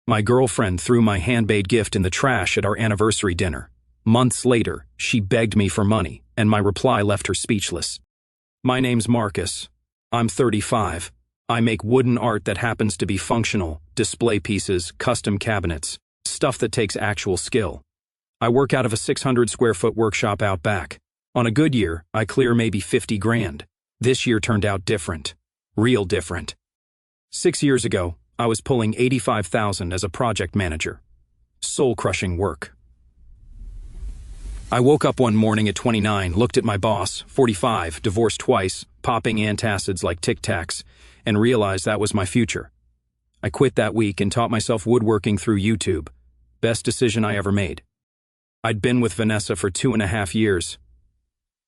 My girlfriend threw my handmade gift in the trash at our anniversary dinner. Months later, she begged me for money, and my reply left her speechless. My name's Marcus. I'm 35. I make wooden art that happens to be functional, display pieces, custom cabinets, stuff that takes actual skill. I work out of a 600 square foot workshop out back. On a good year, I clear maybe 50 grand. This year turned out different. Real different. 6 years ago, I was pulling 85,000 as a project manager. Soul-crushing work. I woke up one morning at 29, looked at my boss, 45, divorced twice, popping antacids like Tic Tacs, and realized that was my future. I quit that week and taught myself woodworking through YouTube. Best decision I ever made. I'd been with Vanessa for 2.5 years.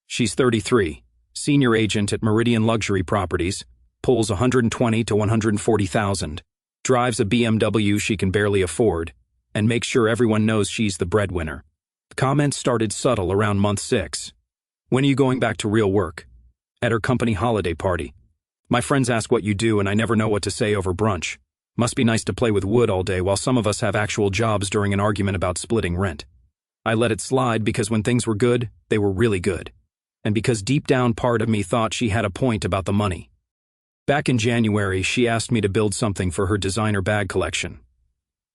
She's 33, senior agent at Meridian Luxury Properties, pulls 120 to 140,000, drives a BMW she can barely afford, and makes sure everyone knows she's the breadwinner. The comments started subtle around month 6. When are you going back to real work? At her company holiday party. My friends ask what you do and I never know what to say over brunch. Must be nice to play with wood all day while some of us have actual jobs during an argument about splitting rent. I let it slide because when things were good, they were really good. And because deep down part of me thought she had a point about the money. Back in January, she asked me to build something for her designer bag collection.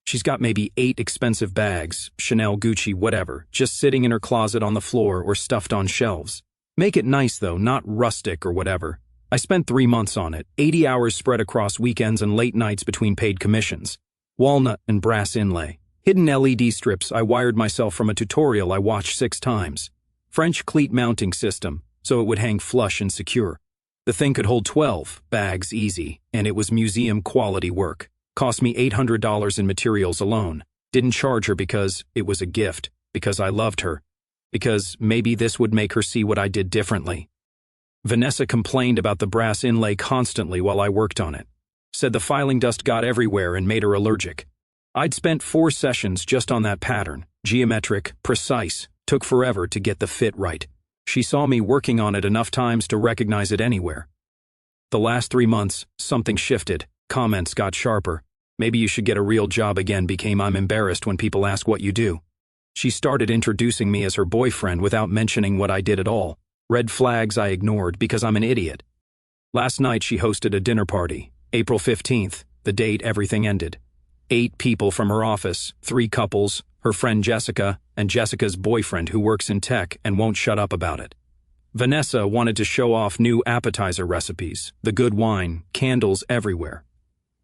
She's got maybe 8 expensive bags, Chanel, Gucci, whatever, just sitting in her closet on the floor or stuffed on shelves. Make it nice though, not rustic or whatever. I spent 3 months on it, 80 hours spread across weekends and late nights between paid commissions. Walnut and brass inlay. Hidden LED strips I wired myself from a tutorial I watched 6 times. French cleat mounting system, so it would hang flush and secure. The thing could hold 12 bags easy, and it was museum quality work. Cost me $800 in materials alone. Didn't charge her because it was a gift, because I loved her, because maybe this would make her see what I did differently. Vanessa complained about the brass inlay constantly while I worked on it. Said the filing dust got everywhere and made her allergic. I'd spent 4 sessions just on that pattern, geometric, precise, took forever to get the fit right. She saw me working on it enough times to recognize it anywhere. The last 3 months, something shifted. Comments got sharper. Maybe you should get a real job again became I'm embarrassed when people ask what you do. She started introducing me as her boyfriend without mentioning what I did at all. Red flags I ignored because I'm an idiot. Last night she hosted a dinner party, April 15th, the date everything ended. 8 people from her office, 3 couples, her friend Jessica, and Jessica's boyfriend who works in tech and won't shut up about it. Vanessa wanted to show off new appetizer recipes, the good wine, candles everywhere.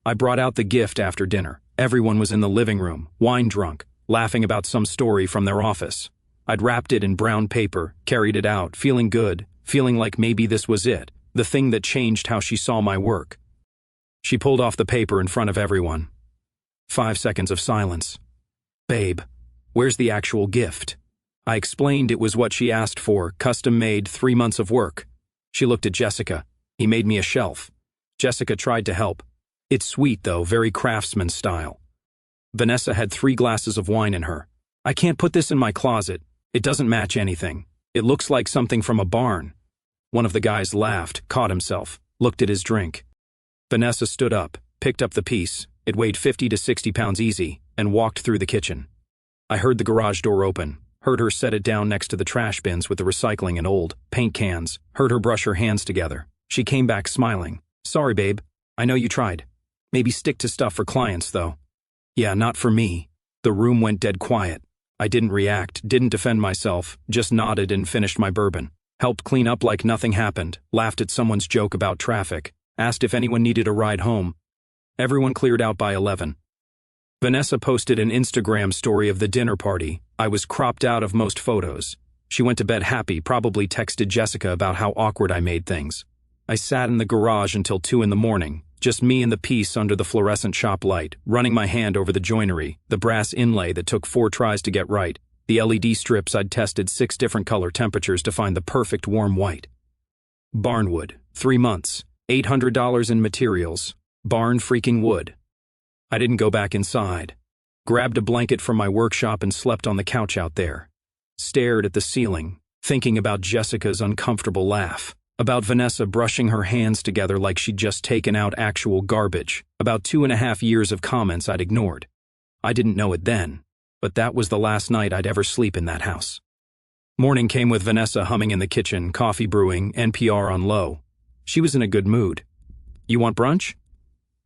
I brought out the gift after dinner. Everyone was in the living room, wine drunk, laughing about some story from their office. I'd wrapped it in brown paper, carried it out, feeling good, feeling like maybe this was it, the thing that changed how she saw my work. She pulled off the paper in front of everyone. 5 seconds of silence. Babe, where's the actual gift? I explained it was what she asked for, custom-made, 3 months of work. She looked at Jessica. He made me a shelf. Jessica tried to help. It's sweet though, very craftsman style. Vanessa had 3 glasses of wine in her. I can't put this in my closet. It doesn't match anything. It looks like something from a barn. One of the guys laughed, caught himself, looked at his drink. Vanessa stood up, picked up the piece. It weighed 50 to 60 pounds easy, and walked through the kitchen. I heard the garage door open, heard her set it down next to the trash bins with the recycling and old paint cans, heard her brush her hands together. She came back smiling. Sorry, babe. I know you tried. Maybe stick to stuff for clients, though. Yeah, not for me. The room went dead quiet. I didn't react, didn't defend myself, just nodded and finished my bourbon. Helped clean up like nothing happened, laughed at someone's joke about traffic, asked if anyone needed a ride home. Everyone cleared out by 11. Vanessa posted an Instagram story of the dinner party. I was cropped out of most photos. She went to bed happy, probably texted Jessica about how awkward I made things. I sat in the garage until 2 in the morning, just me and the piece under the fluorescent shop light, running my hand over the joinery, the brass inlay that took 4 tries to get right, the LED strips I'd tested 6 different color temperatures to find the perfect warm white. Barnwood, 3 months, $800 in materials, barn freaking wood. I didn't go back inside. Grabbed a blanket from my workshop and slept on the couch out there. Stared at the ceiling, thinking about Jessica's uncomfortable laugh. About Vanessa brushing her hands together like she'd just taken out actual garbage. About 2.5 years of comments I'd ignored. I didn't know it then, but that was the last night I'd ever sleep in that house. Morning came with Vanessa humming in the kitchen, coffee brewing, NPR on low. She was in a good mood. "You want brunch?"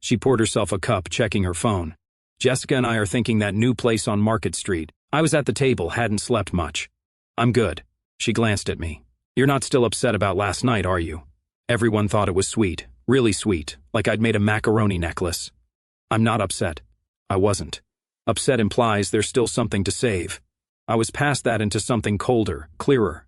She poured herself a cup, checking her phone. "Jessica and I are thinking that new place on Market Street." I was at the table, hadn't slept much. "I'm good." She glanced at me. "You're not still upset about last night, are you?" Everyone thought it was sweet, really sweet, like I'd made a macaroni necklace. "I'm not upset." I wasn't. Upset implies there's still something to save. I was past that into something colder, clearer.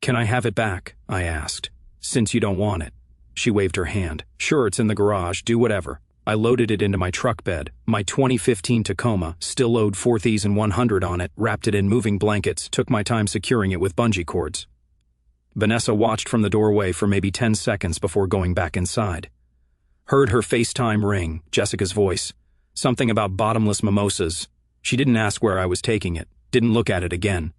"Can I have it back?" I asked. "Since you don't want it." She waved her hand. "Sure, it's in the garage, do whatever." I loaded it into my truck bed. My 2015 Tacoma, still owed 4Ds and 100 on it, wrapped it in moving blankets, took my time securing it with bungee cords. Vanessa watched from the doorway for maybe 10 seconds before going back inside. Heard her FaceTime ring, Jessica's voice. Something about bottomless mimosas. She didn't ask where I was taking it, didn't look at it again.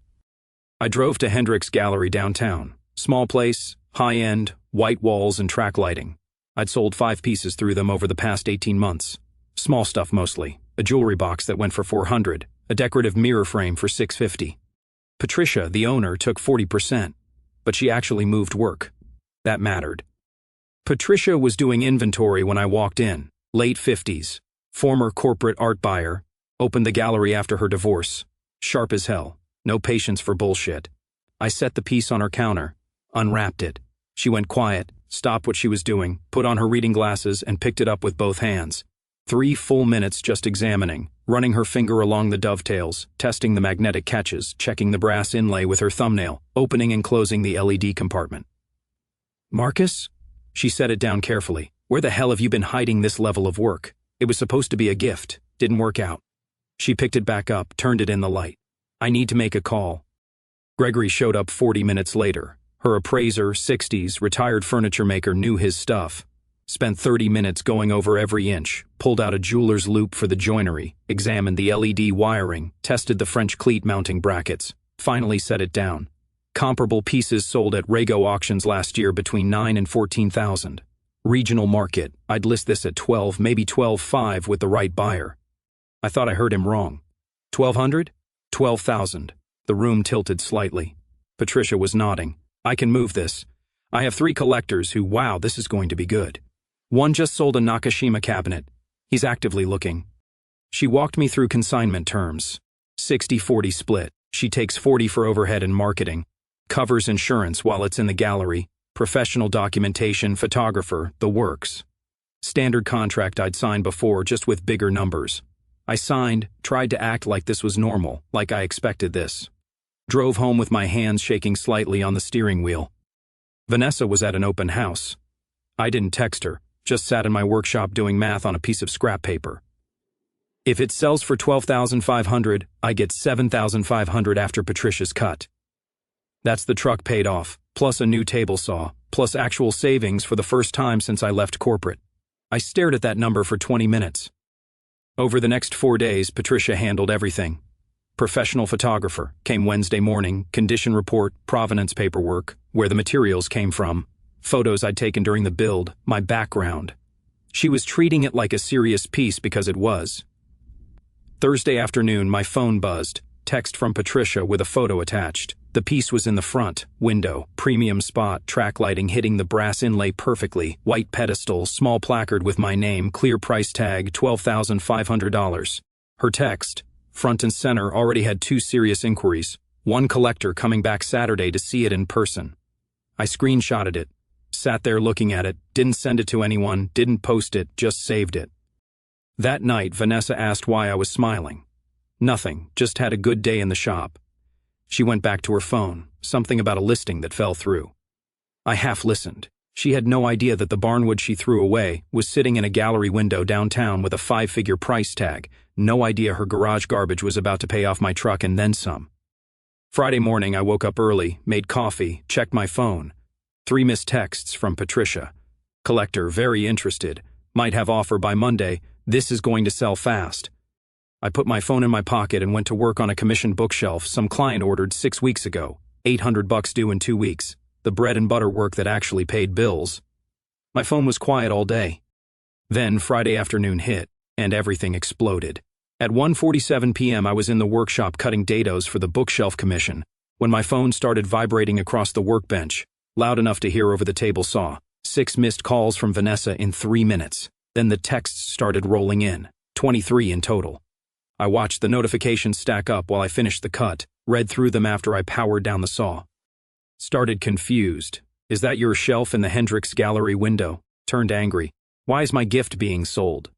I drove to Hendricks Gallery downtown. Small place, high-end, white walls and track lighting. I'd sold 5 pieces through them over the past 18 months. Small stuff mostly. A jewelry box that went for $400, a decorative mirror frame for $650. Patricia, the owner, took 40%, but she actually moved work. That mattered. Patricia was doing inventory when I walked in, late 50s, former corporate art buyer, opened the gallery after her divorce. Sharp as hell, no patience for bullshit. I set the piece on her counter, unwrapped it. She went quiet, stopped what she was doing, put on her reading glasses, and picked it up with both hands. 3 full minutes just examining, running her finger along the dovetails, testing the magnetic catches, checking the brass inlay with her thumbnail, opening and closing the LED compartment. "Marcus?" She set it down carefully. "Where the hell have you been hiding this level of work? It was supposed to be a gift. Didn't work out." She picked it back up, turned it in the light. "I need to make a call." Gregory showed up 40 minutes later. Her appraiser, 60s, retired furniture maker, knew his stuff. Spent 30 minutes going over every inch, pulled out a jeweler's loop for the joinery, examined the LED wiring, tested the French cleat mounting brackets, finally set it down. Comparable pieces sold at Rego auctions last year between $9,000 and $14,000. Regional market, I'd list this at 12, maybe 12.5 with the right buyer. I thought I heard him wrong. 1,200? 12,000. The room tilted slightly. Patricia was nodding. "I can move this. I have 3 collectors who, wow, this is going to be good. One just sold a Nakashima cabinet. He's actively looking." She walked me through consignment terms. 60-40 split. She takes 40 for overhead and marketing. Covers insurance while it's in the gallery. Professional documentation, photographer, the works. Standard contract I'd signed before, just with bigger numbers. I signed, tried to act like this was normal, like I expected this. Drove home with my hands shaking slightly on the steering wheel. Vanessa was at an open house. I didn't text her, just sat in my workshop doing math on a piece of scrap paper. If it sells for $12,500, I get $7,500 after Patricia's cut. That's the truck paid off, plus a new table saw, plus actual savings for the first time since I left corporate. I stared at that number for 20 minutes. Over the next 4 days, Patricia handled everything. Professional photographer, came Wednesday morning, condition report, provenance paperwork, where the materials came from, photos I'd taken during the build, my background. She was treating it like a serious piece because it was. Thursday afternoon, my phone buzzed, text from Patricia with a photo attached. The piece was in the front, window, premium spot, track lighting hitting the brass inlay perfectly, white pedestal, small placard with my name, clear price tag, $12,500. Her text, front and center, already had 2 serious inquiries. One collector coming back Saturday to see it in person. I screenshotted it, sat there looking at it, didn't send it to anyone, didn't post it, just saved it. That night, Vanessa asked why I was smiling. Nothing, just had a good day in the shop. She went back to her phone, something about a listing that fell through. I half listened. She had no idea that the barnwood she threw away was sitting in a gallery window downtown with a 5-figure price tag. No idea her garage garbage was about to pay off my truck and then some. Friday morning, I woke up early, made coffee, checked my phone. 3 missed texts from Patricia. Collector, very interested. Might have offer by Monday. This is going to sell fast. I put my phone in my pocket and went to work on a commissioned bookshelf some client ordered 6 weeks ago. $800 due in 2 weeks. The bread and butter work that actually paid bills. My phone was quiet all day. Then Friday afternoon hit, and everything exploded. At 1:47 p.m. I was in the workshop cutting dados for the bookshelf commission when my phone started vibrating across the workbench, loud enough to hear over the table saw. 6 missed calls from Vanessa in 3 minutes. Then the texts started rolling in, 23 in total. I watched the notifications stack up while I finished the cut, read through them after I powered down the saw. Started confused. Is that your shelf in the Hendrix gallery window? Turned angry. Why is my gift being sold?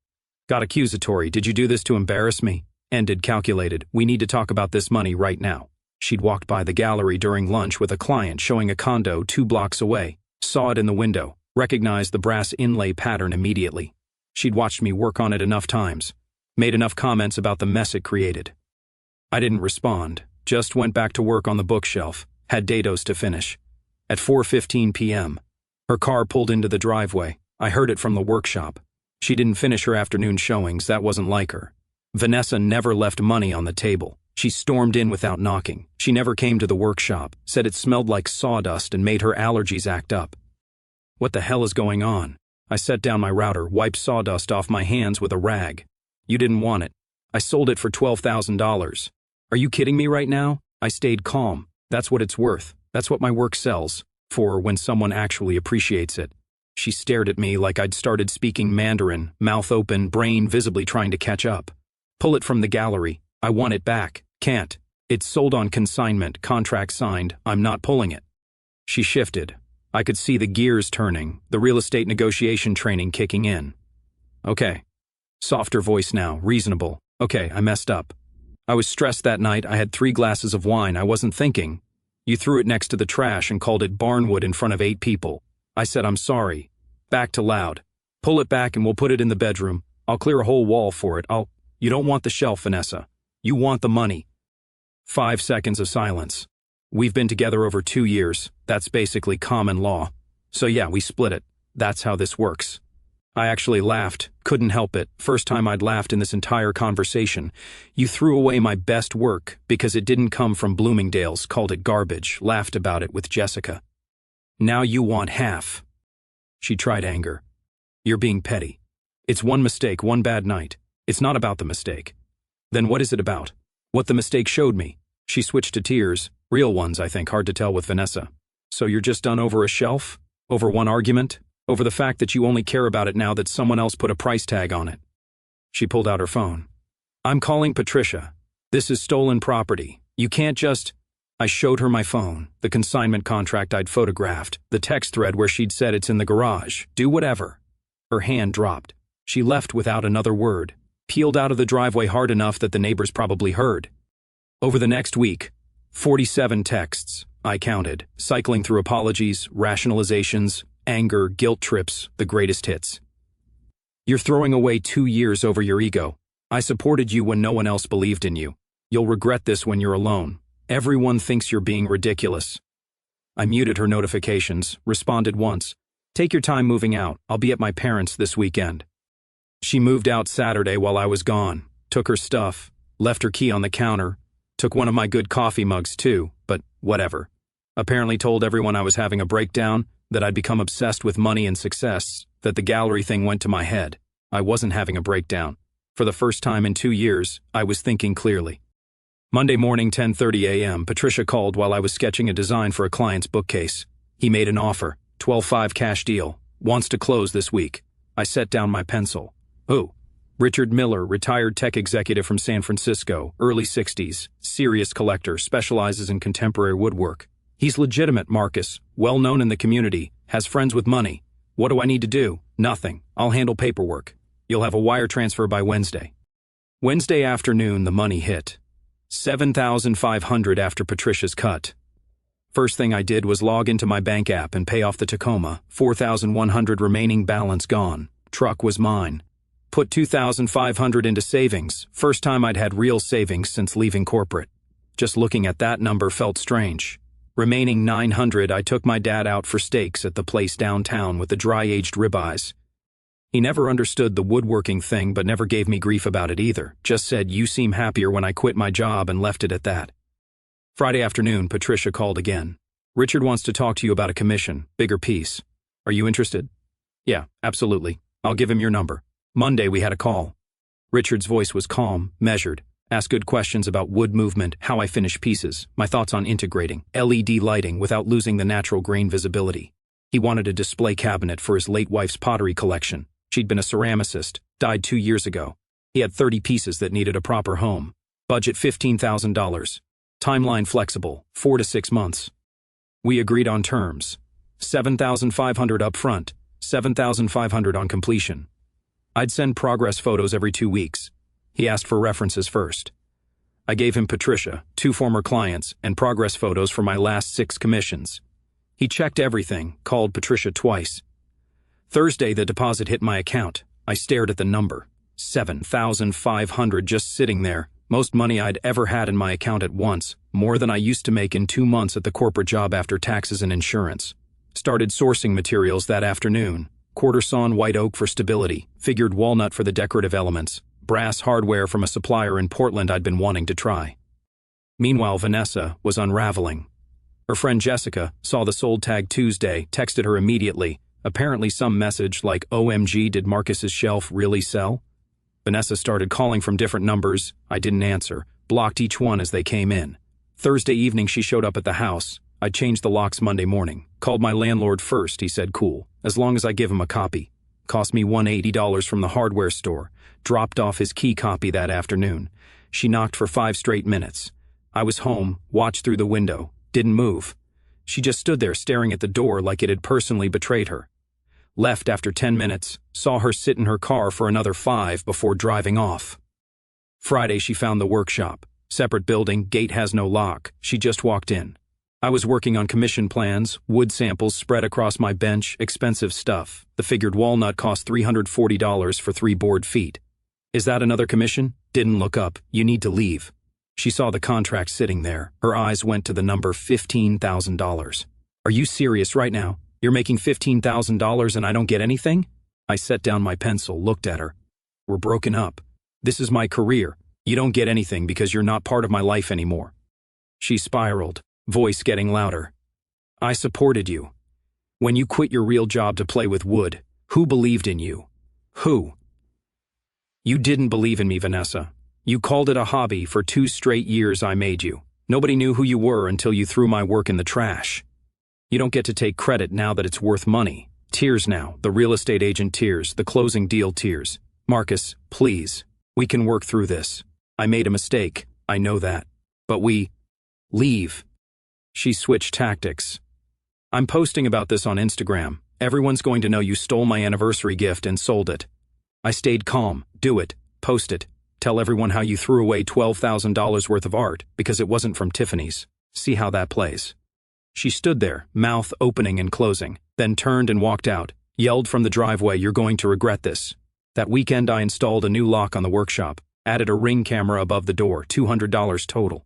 Got accusatory. Did you do this to embarrass me? Ended calculated. We need to talk about this money right now. She'd walked by the gallery during lunch with a client showing a condo 2 blocks away. Saw it in the window. Recognized the brass inlay pattern immediately. She'd watched me work on it enough times. Made enough comments about the mess it created. I didn't respond. Just went back to work on the bookshelf. Had dados to finish. At 4:15 p.m., her car pulled into the driveway. I heard it from the workshop. She didn't finish her afternoon showings. That wasn't like her. Vanessa never left money on the table. She stormed in without knocking. She never came to the workshop, said it smelled like sawdust and made her allergies act up. What the hell is going on? I set down my router, wiped sawdust off my hands with a rag. You didn't want it. I sold it for $12,000. Are you kidding me right now? I stayed calm. That's what it's worth. That's what my work sells for when someone actually appreciates it. She stared at me like I'd started speaking Mandarin, mouth open, brain visibly trying to catch up. Pull it from the gallery. I want it back. Can't. It's sold on consignment, contract signed. I'm not pulling it. She shifted. I could see the gears turning, the real estate negotiation training kicking in. Okay. Softer voice now, reasonable. Okay, I messed up. I was stressed that night. I had 3 glasses of wine. I wasn't thinking. You threw it next to the trash and called it barnwood in front of 8 people. I said, I'm sorry. Back to loud. Pull it back and we'll put it in the bedroom. I'll clear a whole wall for it. You don't want the shelf, Vanessa. You want the money. 5 seconds of silence. We've been together over 2 years. That's basically common law. So yeah, we split it. That's how this works. I actually laughed. Couldn't help it. First time I'd laughed in this entire conversation. You threw away my best work because it didn't come from Bloomingdale's, called it garbage, laughed about it with Jessica. Now you want half. She tried anger. You're being petty. It's one mistake, one bad night. It's not about the mistake. Then what is it about? What the mistake showed me. She switched to tears. Real ones, I think, hard to tell with Vanessa. So you're just done over a shelf? Over one argument? Over the fact that you only care about it now that someone else put a price tag on it? She pulled out her phone. I'm calling Patricia. This is stolen property. You can't just... I showed her my phone, the consignment contract I'd photographed, the text thread where she'd said it's in the garage. Do whatever. Her hand dropped. She left without another word. Peeled out of the driveway hard enough that the neighbors probably heard. Over the next week, 47 texts, I counted, cycling through apologies, rationalizations, anger, guilt trips, the greatest hits. You're throwing away 2 years over your ego. I supported you when no one else believed in you. You'll regret this when you're alone. Everyone thinks you're being ridiculous. I muted her notifications, responded once. Take your time moving out. I'll be at my parents' this weekend. She moved out Saturday while I was gone, took her stuff, left her key on the counter, took one of my good coffee mugs too, but whatever. Apparently told everyone I was having a breakdown, that I'd become obsessed with money and success, that the gallery thing went to my head. I wasn't having a breakdown. For the first time in 2 years, I was thinking clearly. Monday morning, 10:30 a.m., Patricia called while I was sketching a design for a client's bookcase. He made an offer, 12.5 cash deal, wants to close this week. I set down my pencil. Who? Richard Miller, retired tech executive from San Francisco, early 60s, serious collector, specializes in contemporary woodwork. He's legitimate, Marcus, well known in the community, has friends with money. What do I need to do? Nothing. I'll handle paperwork. You'll have a wire transfer by Wednesday. Wednesday afternoon, the money hit. $7,500 after Patricia's cut. First thing I did was log into my bank app and pay off the Tacoma, $4,100 remaining balance gone. Truck was mine. Put $2,500 into savings, first time I'd had real savings since leaving corporate. Just looking at that number felt strange. Remaining $900, I took my dad out for steaks at the place downtown with the dry-aged ribeyes. He never understood the woodworking thing but never gave me grief about it either. Just said, you seem happier when I quit my job, and left it at that. Friday afternoon, Patricia called again. Richard wants to talk to you about a commission, bigger piece. Are you interested? Yeah, absolutely. I'll give him your number. Monday we had a call. Richard's voice was calm, measured. Ask good questions about wood movement, how I finish pieces, my thoughts on integrating LED lighting without losing the natural grain visibility. He wanted a display cabinet for his late wife's pottery collection. She'd been a ceramicist, died 2 years ago. He had 30 pieces that needed a proper home. Budget $15,000. Timeline flexible, 4 to 6 months. We agreed on terms. $7,500 up front, $7,500 on completion. I'd send progress photos every 2 weeks. He asked for references first. I gave him Patricia, 2 former clients, and progress photos for my last 6 commissions. He checked everything, called Patricia twice. Thursday, the deposit hit my account. I stared at the number. $7,500 just sitting there. Most money I'd ever had in my account at once, more than I used to make in 2 months at the corporate job after taxes and insurance. Started sourcing materials that afternoon. Quarter sawn white oak for stability, figured walnut for the decorative elements, brass hardware from a supplier in Portland I'd been wanting to try. Meanwhile, Vanessa was unraveling. Her friend Jessica saw the sold tag Tuesday, texted her immediately, apparently some message like, OMG, did Marcus's shelf really sell? Vanessa started calling from different numbers. I didn't answer, blocked each one as they came in. Thursday evening she showed up at the house. I changed the locks Monday morning. Called my landlord first, he said cool, as long as I give him a copy. Cost me $180 from the hardware store. Dropped off his key copy that afternoon. She knocked for 5 straight minutes. I was home, watched through the window, didn't move. She just stood there staring at the door like it had personally betrayed her. Left after 10 minutes, saw her sit in her car for another 5 before driving off. Friday she found the workshop. Separate building, gate has no lock. She just walked in. I was working on commission plans, wood samples spread across my bench, expensive stuff. The figured walnut cost $340 for 3 board feet. Is that another commission? Didn't look up. You need to leave. She saw the contract sitting there. Her eyes went to the number $15,000. Are you serious right now? You're making $15,000 and I don't get anything? I set down my pencil, looked at her. We're broken up. This is my career. You don't get anything because you're not part of my life anymore. She spiraled, voice getting louder. I supported you. When you quit your real job to play with wood, who believed in you? Who? You didn't believe in me, Vanessa. You called it a hobby for 2 straight years I made you. Nobody knew who you were until you threw my work in the trash. You don't get to take credit now that it's worth money. Tears now, the real estate agent tears, the closing deal tears. Marcus, please, we can work through this. I made a mistake, I know that. But leave. She switched tactics. I'm posting about this on Instagram. Everyone's going to know you stole my anniversary gift and sold it. I stayed calm. Do it. Post it. Tell everyone how you threw away $12,000 worth of art because it wasn't from Tiffany's. See how that plays. She stood there, mouth opening and closing, then turned and walked out, yelled from the driveway, "You're going to regret this." That weekend I installed a new lock on the workshop, added a Ring camera above the door, $200 total.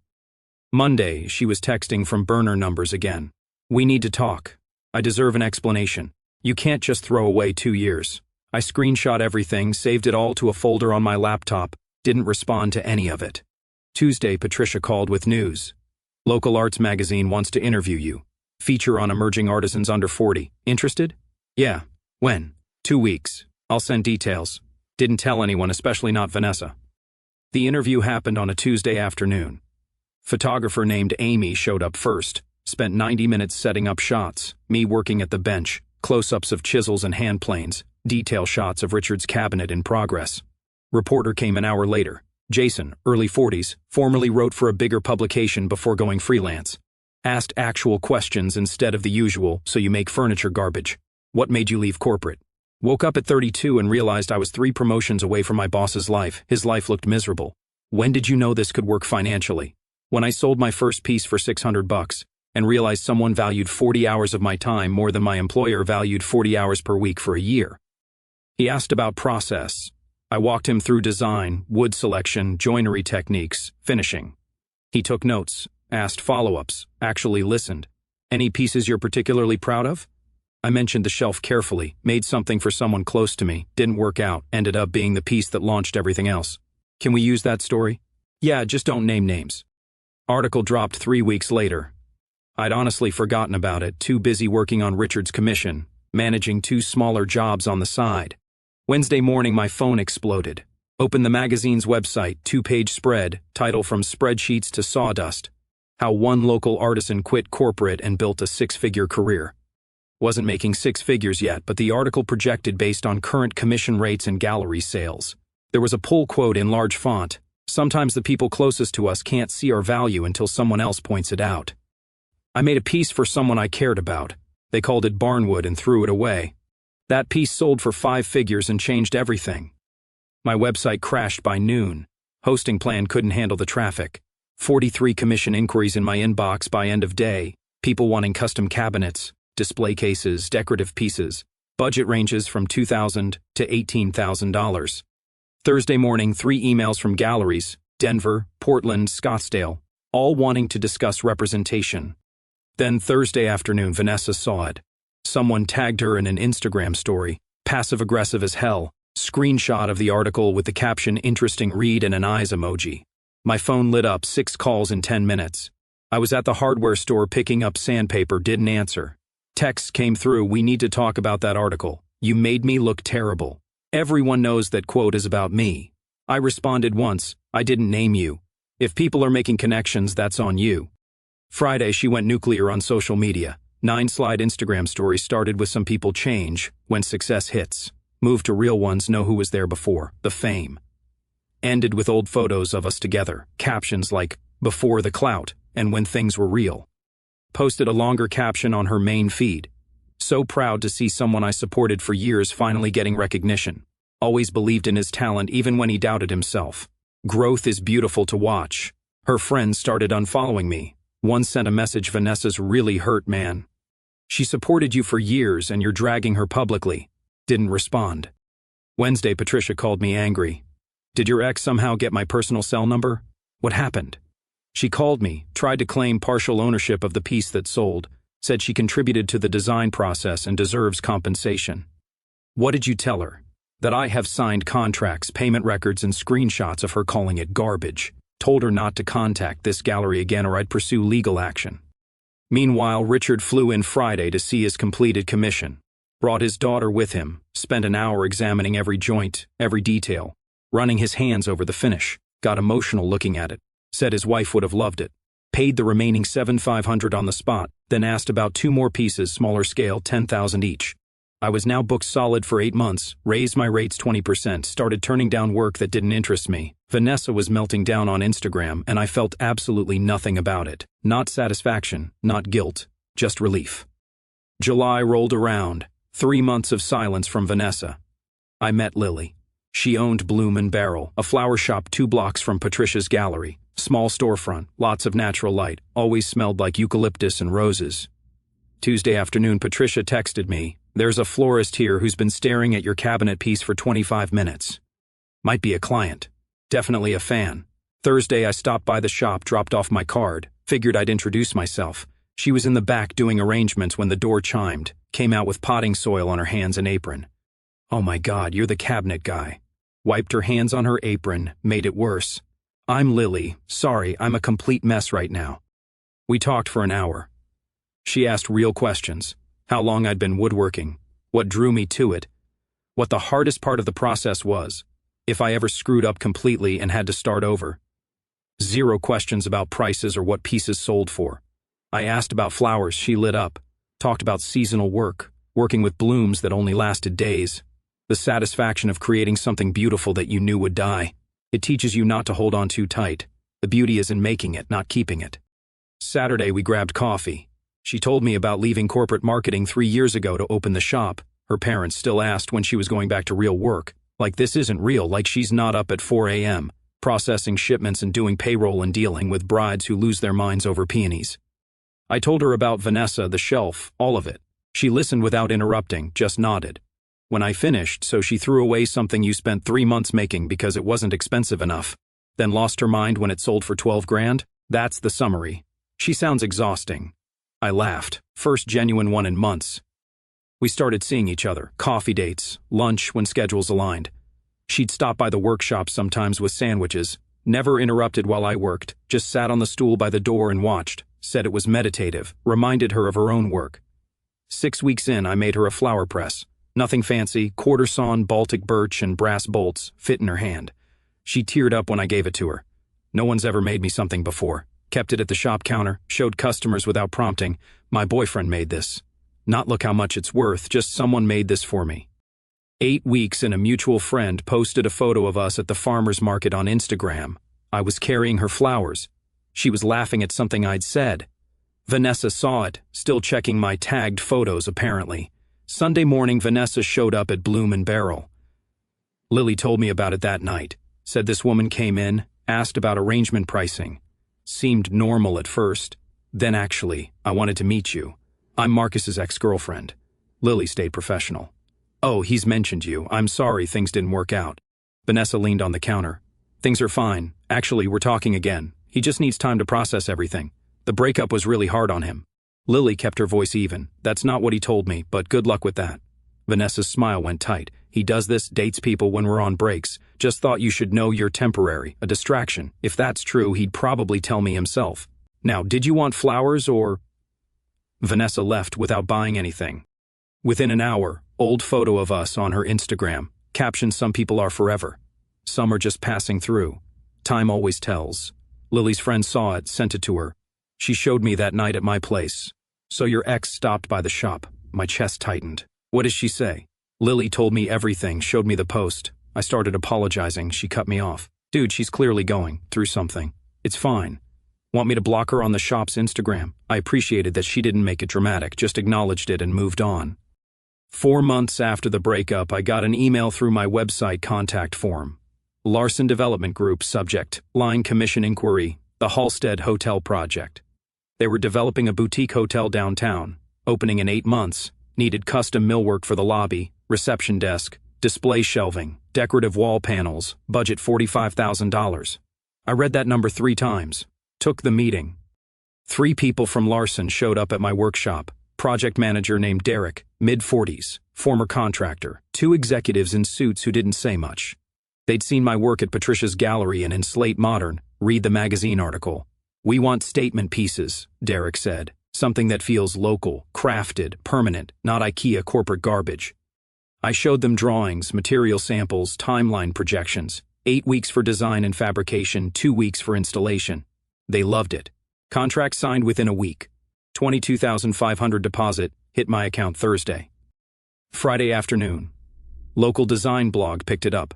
Monday, she was texting from burner numbers again. We need to talk. I deserve an explanation. You can't just throw away 2 years. I screenshot everything, saved it all to a folder on my laptop, didn't respond to any of it. Tuesday, Patricia called with news. Local arts magazine wants to interview you. Feature on emerging artisans under 40. Interested? Yeah. When? 2 weeks. I'll send details. Didn't tell anyone, especially not Vanessa. The interview happened on a Tuesday afternoon. Photographer named Amy showed up first. Spent 90 minutes setting up shots. Me working at the bench. Close-ups of chisels and hand planes. Detail shots of Richard's cabinet in progress. Reporter came an hour later. Jason, early 40s, formerly wrote for a bigger publication before going freelance. Asked actual questions instead of the usual, so you make furniture garbage. What made you leave corporate? Woke up at 32 and realized I was 3 promotions away from my boss's life. His life looked miserable. When did you know this could work financially? When I sold my first piece for $600 and realized someone valued 40 hours of my time more than my employer valued 40 hours per week for a year. He asked about process. I walked him through design, wood selection, joinery techniques, finishing. He took notes, asked follow-ups, actually listened. Any pieces you're particularly proud of? I mentioned the shelf carefully, made something for someone close to me, didn't work out, ended up being the piece that launched everything else. Can we use that story? Yeah, just don't name names. Article dropped 3 weeks later. I'd honestly forgotten about it, too busy working on Richard's commission, managing 2 smaller jobs on the side. Wednesday morning my phone exploded. Open the magazine's website, 2-page spread, title From Spreadsheets to Sawdust. How one local artisan quit corporate and built a 6-figure career. Wasn't making 6 figures yet, but the article projected based on current commission rates and gallery sales. There was a pull quote in large font. Sometimes the people closest to us can't see our value until someone else points it out. I made a piece for someone I cared about. They called it Barnwood and threw it away. That piece sold for 5 figures and changed everything. My website crashed by noon. Hosting plan couldn't handle the traffic. 43 commission inquiries in my inbox by end of day. People wanting custom cabinets, display cases, decorative pieces. Budget ranges from $2,000 to $18,000. Thursday morning, 3 emails from galleries, Denver, Portland, Scottsdale, all wanting to discuss representation. Then Thursday afternoon, Vanessa saw it. Someone tagged her in an Instagram story, passive-aggressive as hell. Screenshot of the article with the caption "Interesting read" and an eyes emoji. My phone lit up, 6 calls in 10 minutes. I was at the hardware store picking up sandpaper, didn't answer. Texts came through, "We need to talk about that article. You made me look terrible. Everyone knows that quote is about me." I responded once, "I didn't name you. If people are making connections, that's on you." Friday, she went nuclear on social media. 9-slide Instagram story started with "Some people change when success hits." Moved to real ones, know who was there before, the fame. Ended with old photos of us together, captions like "Before the clout" and "When things were real." Posted a longer caption on her main feed. "So proud to see someone I supported for years finally getting recognition. Always believed in his talent even when he doubted himself. Growth is beautiful to watch." Her friends started unfollowing me. One sent a message, "Vanessa's really hurt, man. She supported you for years and you're dragging her publicly." Didn't respond. Wednesday, Patricia called me angry. "Did your ex somehow get my personal cell number? What happened?" She called me, tried to claim partial ownership of the piece that sold, said she contributed to the design process and deserves compensation. What did you tell her? That I have signed contracts, payment records, and screenshots of her calling it garbage. Told her not to contact this gallery again or I'd pursue legal action. Meanwhile, Richard flew in Friday to see his completed commission. Brought his daughter with him, spent an hour examining every joint, every detail, running his hands over the finish, got emotional looking at it, said his wife would have loved it. Paid the remaining $7,500 on the spot, then asked about 2 more pieces, smaller scale, $10,000 each. I was now booked solid for 8 months, raised my rates 20%, started turning down work that didn't interest me. Vanessa was melting down on Instagram and I felt absolutely nothing about it. Not satisfaction, not guilt, just relief. July rolled around. 3 months of silence from Vanessa. I met Lily. She owned Bloom and Barrel, a flower shop 2 blocks from Patricia's gallery. Small storefront, lots of natural light, always smelled like eucalyptus and roses. Tuesday afternoon, Patricia texted me, "There's a florist here who's been staring at your cabinet piece for 25 minutes. Might be a client. Definitely a fan." Thursday, I stopped by the shop, dropped off my card, figured I'd introduce myself. She was in the back doing arrangements when the door chimed, came out with potting soil on her hands and apron. "Oh my God, you're the cabinet guy." Wiped her hands on her apron, made it worse. "I'm Lily. Sorry, I'm a complete mess right now." We talked for an hour. She asked real questions. How long I'd been woodworking, what drew me to it, what the hardest part of the process was, if I ever screwed up completely and had to start over. 0 questions about prices or what pieces sold for. I asked about flowers, she lit up. Talked about seasonal work, working with blooms that only lasted days. The satisfaction of creating something beautiful that you knew would die. It teaches you not to hold on too tight. The beauty is in making it, not keeping it. Saturday, we grabbed coffee. She told me about leaving corporate marketing 3 years ago to open the shop. Her parents still asked when she was going back to real work. Like this isn't real, like she's not up at 4 a.m., processing shipments and doing payroll and dealing with brides who lose their minds over peonies. I told her about Vanessa, the shelf, all of it. She listened without interrupting, just nodded. When I finished, "So she threw away something you spent 3 months making because it wasn't expensive enough, then lost her mind when it sold for 12 grand? That's the summary. She sounds exhausting." I laughed. First genuine one in months. We started seeing each other, coffee dates, lunch when schedules aligned. She'd stop by the workshop sometimes with sandwiches, never interrupted while I worked, just sat on the stool by the door and watched. Said it was meditative, reminded her of her own work. 6 weeks in, I made her a flower press. Nothing fancy, quarter sawn Baltic birch and brass bolts fit in her hand. She teared up when I gave it to her. No one's ever made me something before. Kept it at the shop counter, showed customers without prompting. My boyfriend made this. Not look how much it's worth, just someone made this for me. 8 weeks and a mutual friend posted a photo of us at the farmer's market on Instagram. I was carrying her flowers. She was laughing at something I'd said. Vanessa saw it, still checking my tagged photos apparently. Sunday morning, Vanessa showed up at Bloom & Barrel. Lily told me about it that night. Said this woman came in, asked about arrangement pricing. Seemed normal at first. Then actually, I wanted to meet you. I'm Marcus's ex-girlfriend. Lily stayed professional. Oh, he's mentioned you. I'm sorry things didn't work out. Vanessa leaned on the counter. Things are fine. Actually, we're talking again. He just needs time to process everything. The breakup was really hard on him. Lily kept her voice even. That's not what he told me, but good luck with that. Vanessa's smile went tight. He does this, dates people when we're on breaks. Just thought you should know you're temporary, a distraction. If that's true, he'd probably tell me himself. Now, did you want flowers or... Vanessa left without buying anything. Within an hour, old photo of us on her Instagram. Caption, some people are forever. Some are just passing through. Time always tells. Lily's friend saw it, sent it to her. She showed me that night at my place. So your ex stopped by the shop. My chest tightened. What does she say? Lily told me everything, showed me the post. I started apologizing, she cut me off. Dude, she's clearly going through something. It's fine. Want me to block her on the shop's Instagram? I appreciated that she didn't make it dramatic, just acknowledged it and moved on. 4 months after the breakup, I got an email through my website contact form. Larson Development Group, subject, line commission inquiry, the Halstead Hotel project. They were developing a boutique hotel downtown, opening in 8 months, needed custom millwork for the lobby, reception desk, display shelving, decorative wall panels, budget $45,000. I read that number 3 times. Took the meeting. 3 people from Larson showed up at my workshop. Project manager named Derek, mid-40s, former contractor. 2 executives in suits who didn't say much. They'd seen my work at Patricia's Gallery and in Slate Modern, read the magazine article. We want statement pieces, Derek said. Something that feels local, crafted, permanent, not IKEA corporate garbage. I showed them drawings, material samples, timeline projections. 8 weeks for design and fabrication, 2 weeks for installation. They loved it. Contract signed within a week. $22,500 deposit, hit my account Thursday. Friday afternoon. Local design blog picked it up.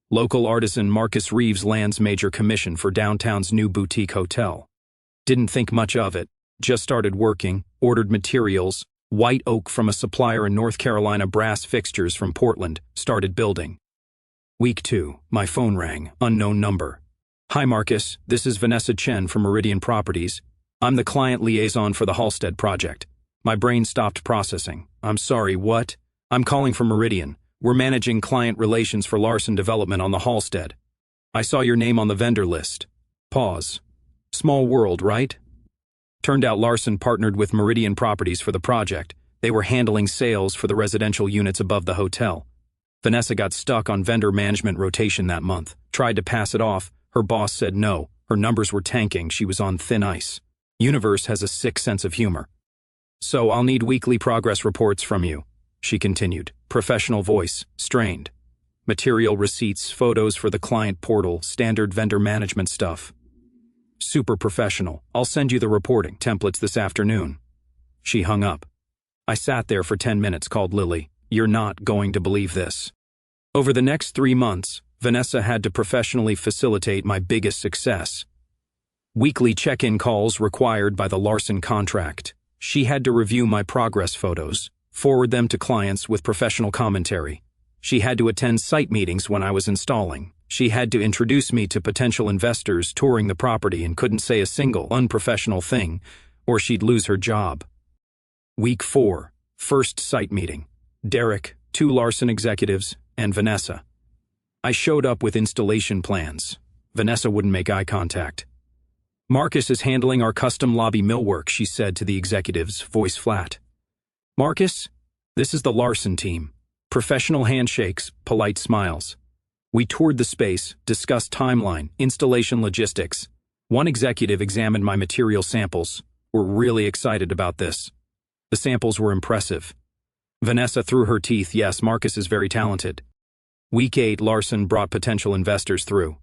Local artisan Marcus Reeves lands major commission for downtown's new boutique hotel. Didn't think much of it. Just started working, ordered materials, white oak from a supplier in North Carolina, brass fixtures from Portland, started building. Week 2, my phone rang, unknown number. Hi Marcus, this is Vanessa Chen from Meridian Properties. I'm the client liaison for the Halstead project. My brain stopped processing. I'm sorry, what? I'm calling from Meridian. We're managing client relations for Larson Development on the Halstead. I saw your name on the vendor list. Pause. Small world, right? Turned out Larson partnered with Meridian Properties for the project. They were handling sales for the residential units above the hotel. Vanessa got stuck on vendor management rotation that month. Tried to pass it off. Her boss said no. Her numbers were tanking. She was on thin ice. Universe has a sick sense of humor. So I'll need weekly progress reports from you, she continued. Professional voice, strained. Material receipts, photos for the client portal, standard vendor management stuff. Super professional. I'll send you the reporting templates this afternoon. She hung up. I sat there for 10 minutes, called Lily. You're not going to believe this. Over the next 3 months, Vanessa had to professionally facilitate my biggest success. Weekly check-in calls required by the Larson contract. She had to review my progress photos, forward them to clients with professional commentary. She had to attend site meetings when I was installing. She had to introduce me to potential investors touring the property and couldn't say a single unprofessional thing, or she'd lose her job. Week 4, first site meeting. Derek, 2 Larson executives, and Vanessa. I showed up with installation plans. Vanessa wouldn't make eye contact. Marcus is handling our custom lobby millwork, she said to the executives, voice flat. Marcus, this is the Larson team. Professional handshakes, polite smiles. We toured the space, discussed timeline, installation logistics. One executive examined my material samples. We're really excited about this. The samples were impressive. Vanessa threw her teeth. Yes, Marcus is very talented. Week 8, Larson brought potential investors through.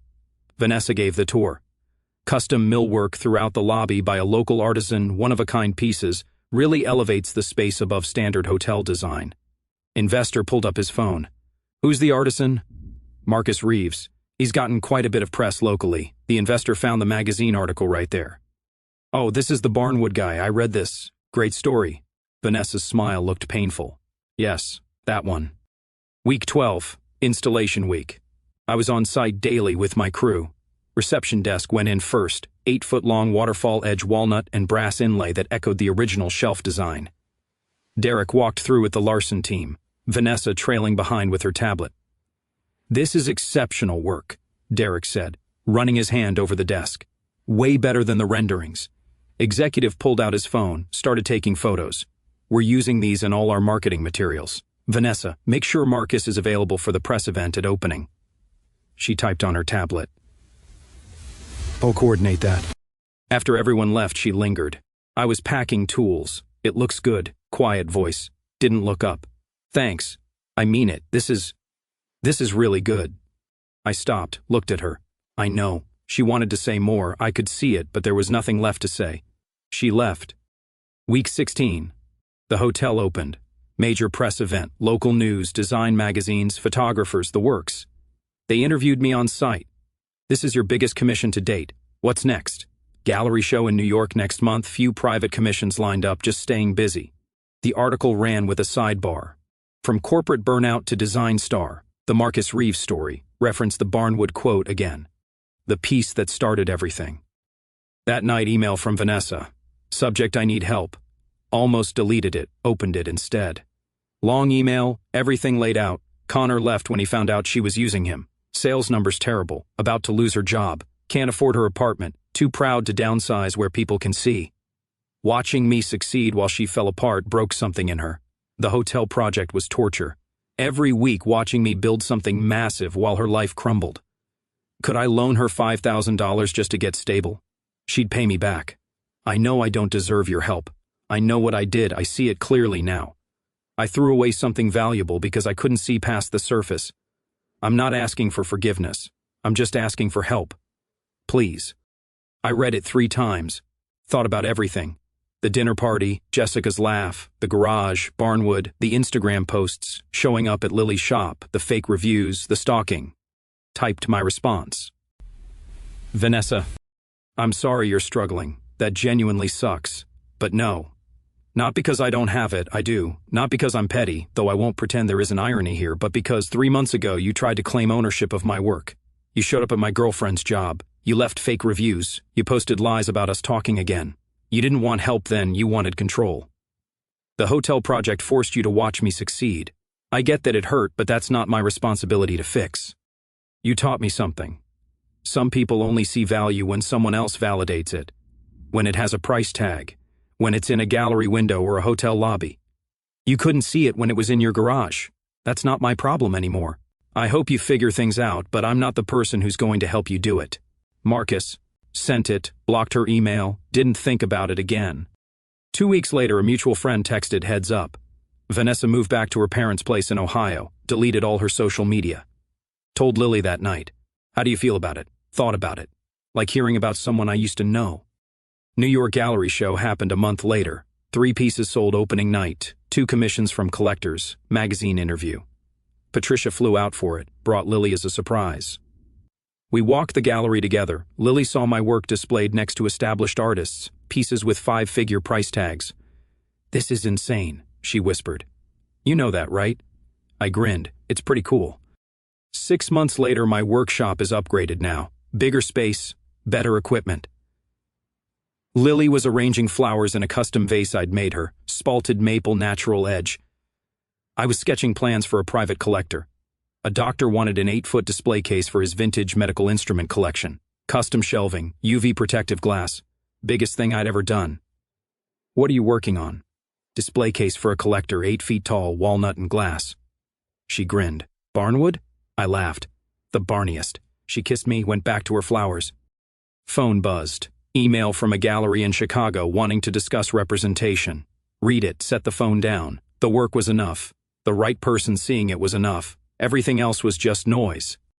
Vanessa gave the tour. Custom millwork throughout the lobby by a local artisan, one-of-a-kind pieces, really elevates the space above standard hotel design. Investor pulled up his phone. Who's the artisan? Marcus Reeves. He's gotten quite a bit of press locally. The investor found the magazine article right there. Oh, this is the Barnwood guy. I read this. Great story. Vanessa's smile looked painful. Yes, that one. Week 12, installation week. I was on site daily with my crew. Reception desk went in first, 8-foot-long waterfall edge walnut and brass inlay that echoed the original shelf design. Derek walked through with the Larson team, Vanessa trailing behind with her tablet. This is exceptional work, Derek said, running his hand over the desk. Way better than the renderings. Executive pulled out his phone, started taking photos. We're using these in all our marketing materials. Vanessa, make sure Marcus is available for the press event at opening. She typed on her tablet. I'll coordinate that. After everyone left, she lingered. I was packing tools. It looks good. Quiet voice. Didn't look up. Thanks. I mean it. This is really good. I stopped, looked at her. I know. She wanted to say more. I could see it, but there was nothing left to say. She left. Week 16. The hotel opened. Major press event, local news, design magazines, photographers, the works. They interviewed me on site. This is your biggest commission to date. What's next? Gallery show in New York next month, few private commissions lined up, just staying busy. The article ran with a sidebar. From corporate burnout to design star, the Marcus Reeves story, referenced the Barnwood quote again. The piece that started everything. That night, email from Vanessa. Subject, I need help. Almost deleted it, opened it instead. Long email, everything laid out. Connor left when he found out she was using him. Sales numbers terrible, about to lose her job, can't afford her apartment, too proud to downsize where people can see. Watching me succeed while she fell apart broke something in her. The hotel project was torture. Every week watching me build something massive while her life crumbled. Could I loan her $5,000 just to get stable? She'd pay me back. I know I don't deserve your help. I know what I did, I see it clearly now. I threw away something valuable because I couldn't see past the surface. I'm not asking for forgiveness. I'm just asking for help. Please. I read it 3 times. Thought about everything. The dinner party, Jessica's laugh, the garage, Barnwood, the Instagram posts, showing up at Lily's shop, the fake reviews, the stalking. Typed my response. Vanessa, I'm sorry you're struggling. That genuinely sucks. But no. Not because I don't have it, I do. Not because I'm petty, though I won't pretend there is an irony here, but because 3 months ago you tried to claim ownership of my work. You showed up at my girlfriend's job. You left fake reviews. You posted lies about us talking again. You didn't want help then, you wanted control. The hotel project forced you to watch me succeed. I get that it hurt, but that's not my responsibility to fix. You taught me something. Some people only see value when someone else validates it. When it has a price tag. When it's in a gallery window or a hotel lobby. You couldn't see it when it was in your garage. That's not my problem anymore. I hope you figure things out, but I'm not the person who's going to help you do it. Marcus. Sent it, blocked her email, didn't think about it again. 2 weeks later, a mutual friend texted heads up. Vanessa moved back to her parents' place in Ohio, deleted all her social media. Told Lily that night. How do you feel about it? Thought about it. Like hearing about someone I used to know. New York gallery show happened a month later. 3 pieces sold opening night, 2 commissions from collectors, magazine interview. Patricia flew out for it, brought Lily as a surprise. We walked the gallery together. Lily saw my work displayed next to established artists, pieces with 5-figure price tags. This is insane, she whispered. You know that, right? I grinned. It's pretty cool. 6 months later, my workshop is upgraded now. Bigger space, better equipment. Lily was arranging flowers in a custom vase I'd made her, spalted maple natural edge. I was sketching plans for a private collector. A doctor wanted an 8-foot display case for his vintage medical instrument collection. Custom shelving, UV protective glass. Biggest thing I'd ever done. What are you working on? Display case for a collector, 8 feet tall, walnut and glass. She grinned. Barnwood? I laughed. The barniest. She kissed me, went back to her flowers. Phone buzzed. Email from a gallery in Chicago wanting to discuss representation. Read it, set the phone down. The work was enough. The right person seeing it was enough. Everything else was just noise.